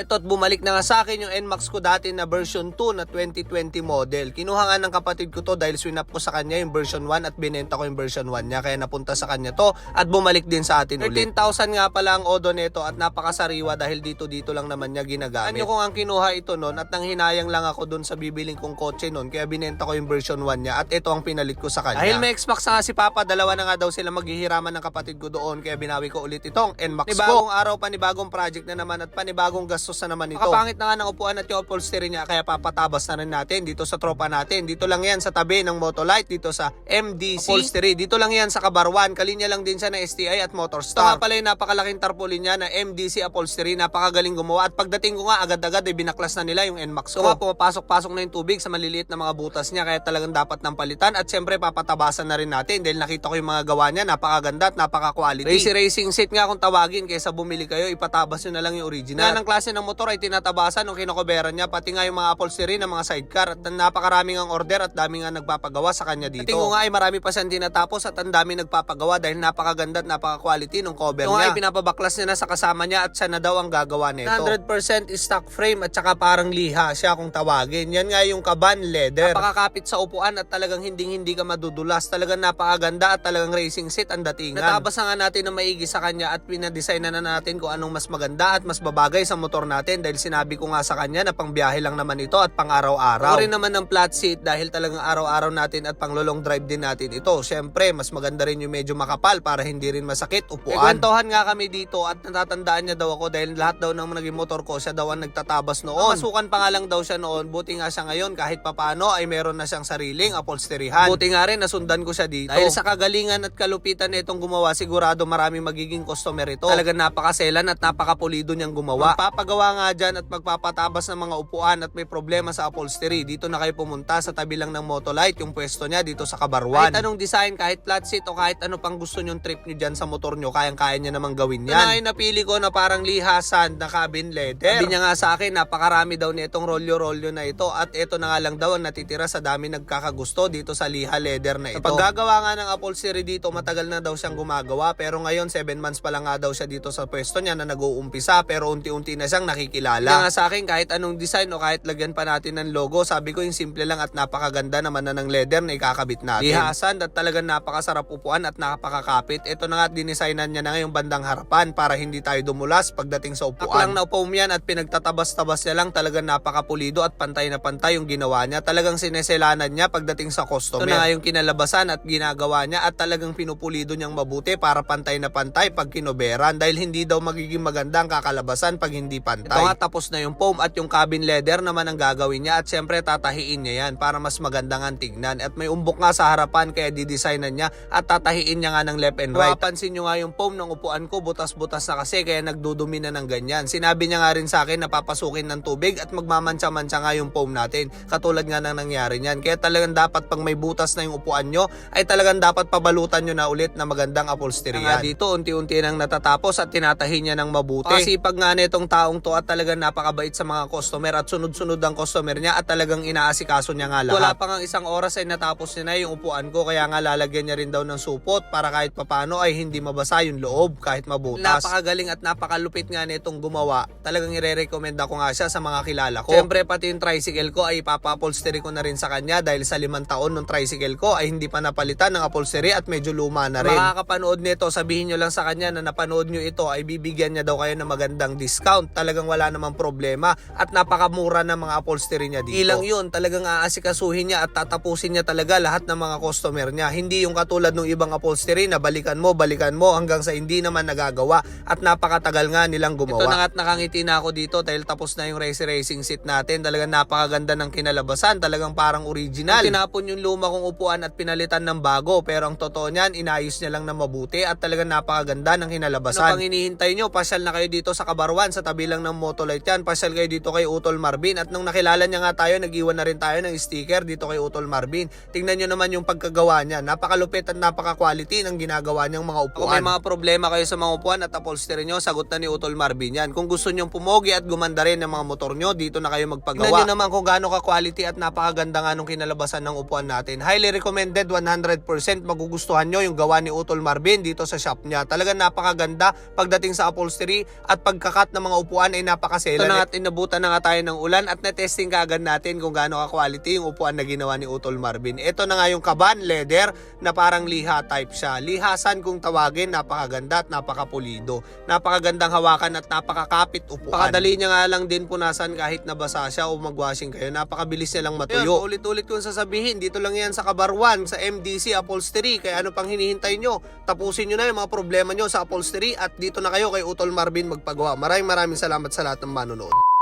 Ito at bumalik na nga sa akin yung NMAX ko dati na version 2 na 2020 model. Kinuha nga ng kapatid ko to dahil swinap ko sa kanya yung version 1 at binenta ko yung version 1 niya. Kaya napunta sa kanya to at bumalik din sa atin ulit. 13,000 nga pala ang odo nito at napakasariwa dahil dito lang naman niya ginagamit. Ano kung ang kinuha ito noon at nang hinayang lang ako dun sa bibiling kong kotse noon kaya binenta ko yung version 1 niya at ito ang pinalit ko sa kanya. Dahil may Xbox na nga si Papa, dalawa na nga daw sila maghihiraman ng kapatid ko doon kaya binawi ko ulit itong NMAX ko. Panibagong araw, panibagong project na naman at panibagong gastos na naman ito. Makapangit na nga ng upuan at yung upholstery niya kaya papatabas na rin natin dito sa tropa natin. Dito lang yan sa tabi ng Motolite, dito sa MDC Upholstery. Dito lang yan sa Kabarwan. Kalinya lang din siya na STI at Motorstar. Ito nga pala yung napakalaking tarpaulin niya na MDC Upholstery. Napakagaling gumawa at pagdating ko nga agad-agad ay binaklas na nila yung NMAX ko. Ito nga pumapasok-pasok na yung tubig sa maliliit na mga butas niya kaya talagang dapat ng palitan at syempre papatabasan na rin natin dahil nakita ko yung mga gawa niya, napakaganda at napaka-quality. Racing seat nga kung tawagin kaysa bumili kayo, ipatabas nyo na lang yung original. Nga ng klase ng motor ay tinatabasan nung kinokoberan niya, pati nga yung mga upholstery ng mga sidecar at napakaraming ang order at dami nga nagpapagawa sa kanya dito. Tingin ko nga ay marami pa siyang tinatapos at ang dami nagpapagawa dahil napakaganda at napaka-quality ng cover niya. Ito nga ay pinapabaklas niya na sa kasama niya at siya na daw ang gagawa nito. 100% stock frame at saka parang liha siya kung tawagin. Yan nga yung Kaban leather. Napakakapit sa upuan at talagang hindi ka madudulas. Talagang napakaganda at talagang racing seat ang datingan. Natabas nga natin ng maigi sa kanya at pinadesign na natin kung anong mas maganda at mas babagay sa motor natin dahil sinabi ko nga sa kanya na pangbiyahe lang naman ito at pang araw-araw. Ako rin naman ng flat seat dahil talagang araw-araw natin at pang long drive din natin ito. Siyempre, mas maganda rin yung medyo makapal para hindi rin masakit upuan. Kwentuhan nga kami dito at natatandaan niya daw ako dahil lahat daw ng naging motor ko siya daw ang nagtatabas noon. Masukan pa nga lang daw siya noon. Buti nga siya ngayon kahit papaano ay meron na siyang sariling upholsteryhan. Buti nga rin nasundan ko siya dito. Dahil sa kagalingan at kalupitan na itong gumawa, sigurado maraming magiging customer ito. Talagang napakaselan at napakapulido niyang gumawa. Magpapagawa nga dyan at magpapatabas ng mga upuan at may problema sa upholstery. Dito na kayo pumunta sa tabi lang ng Motolite, yung pwesto niya dito sa Kabarwan. Kahit anong design, kahit flat seat o kahit ano pang gusto nyong trip nyo dyan sa motor nyo, kayang-kaya niya namang gawin yan. Ito na ay napili ko na parang lihasan na cabin leather. Sabi niya nga sa akin, napakarami daw nitong rolyo-rolyo na ito at ito na nga lang daw ang natitira sa dami nagkakagusto dito sa liha leather na ito. Paggagawa nga ng upholstery dito, matagal na daw siyang gumagawa pero ngayon 7 months pa lang nga daw siya dito sa pwesto niya na nag-uumpisa pero unti-unti na siyang nakikilala. Kaya nga sa akin kahit anong design o kahit lagyan pa natin ng logo, sabi ko yung simple lang at napakaganda naman na ng leather na ikakabit natin. Lihasan at talagang napakasarap upuan at napakakapit. Ito na nga at dinesignan niya na nga yung bandang harapan para hindi tayo dumulas pagdating sa upuan. Ako lang naupo yan at pinagtatabas-tabas niya lang, talagang napakapulido at pantay na pantay yung ginawa niya. Talagang sineselanan niya pagdating sa customer. Ito na nga yung kinalabasan at ginagawa niya at talagang pinupulido niyang mabuti para pantay na pantay pag kinoberan dahil hindi daw magiging maganda ang kakalabasan pag hindi pantay. Ito nga tapos na yung foam at yung cabin leather naman ang gagawin niya at syempre tatahiin niya yan para mas maganda nga tignan at may umbok nga sa harapan kaya didesignan niya at tatahiin niya nga ng left and right. Mapapansin nyo nga yung foam ng upuan ko butas-butas na kasi kaya nagdudumi na ng ganyan. Sinabi niya nga rin sa akin na papasukin ng tubig at magmamantsa-mantsa nga yung foam natin katulad nga ng nangyari niyan. Kaya talagang dapat pag may butas na yung upuan nyo ay talagang dapat pabalutan nyo na ulit na magandang upholstery yan. Dito unti-unti nang natatapos at tinatahi niya ng mabuti. Kasi pag nga nitong taong to at talagang napakabait sa mga customer at sunod-sunod ang customer niya at talagang inaasikaso niya nga lahat. Wala pa nga isang oras ay natapos niya na yung upuan ko kaya nga lalagyan niya rin daw ng supot para kahit papano ay hindi mabasa yung loob kahit mabutas. Napakagaling at napakalupit nga nitong gumawa. Talagang ire-recommend ako nga siya sa mga kilala ko. Siyempre pati yung tricycle ko ay ipapa-upholstery ko na rin sa kanya dahil sa 5 taon ng tricycle ko ay hindi pa napalitan ng upholstery at medyo luma na rin. Makakapanood nito, sabihin nyo lang sa kanya na napanood nyo ito ay bibigyan niya daw kayo ng magandang discount. Talagang wala namang problema at napakamura ng mga upholstery niya dito. Ilang yun, talagang aasikasuhin niya at tatapusin niya talaga lahat ng mga customer niya. Hindi yung katulad ng ibang upholstery na balikan mo hanggang sa hindi naman nagagawa at napakatagal nga nilang gumawa. Ito na nga't nakangiti na ako dito dahil tapos na yung racing seat natin. Talagang napakaganda ng kinalabasan, talagang parang original. Tinapon yung luma kong upuan at pinalitan ng bago pero ang totoo niyan, inayos niya lang na mabuti at talagang napakaganda ng kinalabasan. Ano pang hinihintay nyo? Pasyal na kayo dito sa Kabarwan sa tabi lang ng Motolite yan. Pasyal kayo dito kay Utol Marvin at nung nakilala niya nga tayo, nag-iwan na rin tayo ng sticker dito kay Utol Marvin. Tingnan nyo naman yung pagkagawa niya. Napakalupit at napaka-quality ng ginagawa niyang mga upuan. Kung may mga problema kayo sa mga upuan at upholstery nyo, sagot na ni Utol Marvin yan. Kung gusto nyong pumogi at gumanda rin ng mga motor nyo, dito na kayo magpagawa. Tingnan nyo naman kung gaano ka-quality at napakaganda nga nung kinalabasan ng upuan natin. Highly recommended, 100% magugustuhan nyo yung gawa ni Utol Marvin dito sa shop niya. Talagang napakaganda pagdating sa upholstery at pagkakat ng mga upuan naman ay napakaselan. Ito na nga, inabutan na nga tayo ng ulan at na-testing kaagad natin kung gaano ka-quality yung upuan na ginawa ni Utol Marvin. Ito na nga yung Kaban leather na parang liha type siya. Lihasan kung tawagin, napakaganda at napakapulido. Napakagandang hawakan at napakakapit upuan. Pakadali niya nga lang din punasan kahit nabasa siya o magwashing kayo. Napakabilis niya lang matuyo. Ulit-ulit kong sasabihin, dito lang yan sa Kabarwan, sa MDC Upholstery. Kaya ano pang hinihintay nyo? Tapusin nyo na yung mga problema nyo sa upholstery at dito na kayo kay Utol Marvin magpagawa. Maraming salamat sa lahat ng manonood.